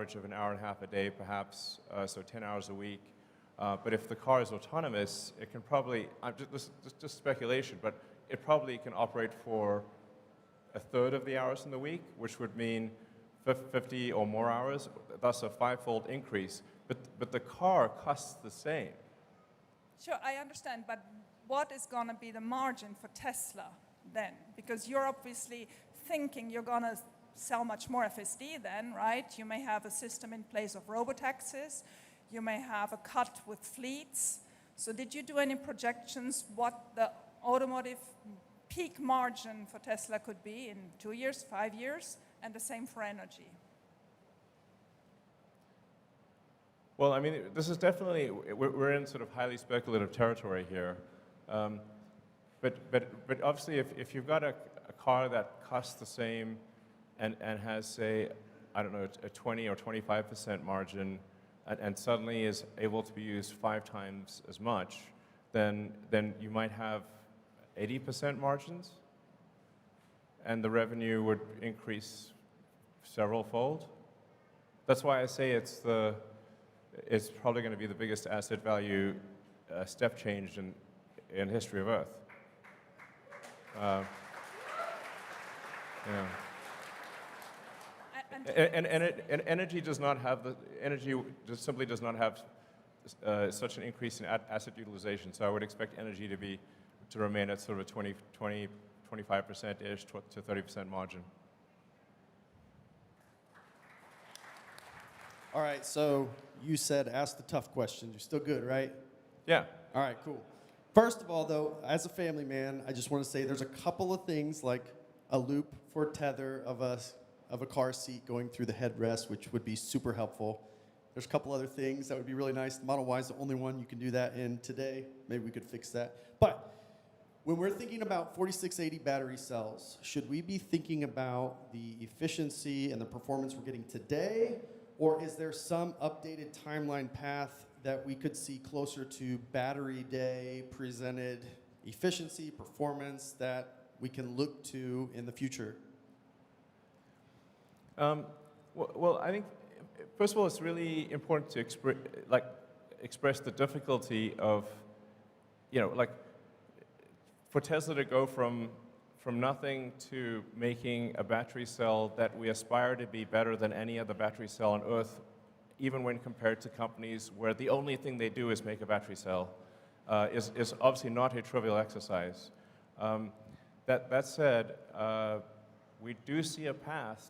average of an hour and a half a day, perhaps, so 10 hours a week. But if the car is autonomous, it can probably, just speculation, but it probably can operate for a third of the hours in the week, which would mean 50 or more hours, thus a five-fold increase. But the car costs the same. Sure, I understand, but what is going to be the margin for Tesla then? Because you're obviously thinking you're going to sell much more FSD then, right? You may have a system in place of robotaxis. You may have a cut with fleets. So did you do any projections what the automotive peak margin for Tesla could be in 2 years, 5 years, and the same for energy? Well, I mean, this is definitely, we're in sort of highly speculative territory here. But obviously, if you've got a car that costs the same and has, say, I don't know, a 20 or 25% margin, and suddenly is able to be used 5 times as much, then you might have 80% margins, and the revenue would increase several-fold. That's why I say it's probably going to be the biggest asset value step change in history of Earth. Yeah. And energy does not have simply does not have such an increase in asset utilization. So I would expect energy to remain at sort of a 25%-ish to 30% margin. All right, so you said ask the tough questions. You're still good, right? Yeah. All right, cool. First of all, though, as a family man, I just want to say there's a couple of things like a loop for tether of a car seat going through the headrest, which would be super helpful. There's a couple other things that would be really nice. The Model Y is the only one you can do that in today. Maybe we could fix that. But when we're thinking about 4680 battery cells, should we be thinking about the efficiency and the performance we're getting today? Or is there some updated timeline path that we could see closer to battery day presented efficiency, performance that we can look to in the future? Well, I think, first of all, it's really important to express the difficulty of, for Tesla to go from nothing to making a battery cell that we aspire to be better than any other battery cell on Earth, even when compared to companies where the only thing they do is make a battery cell, is obviously not a trivial exercise. That said, we do see a path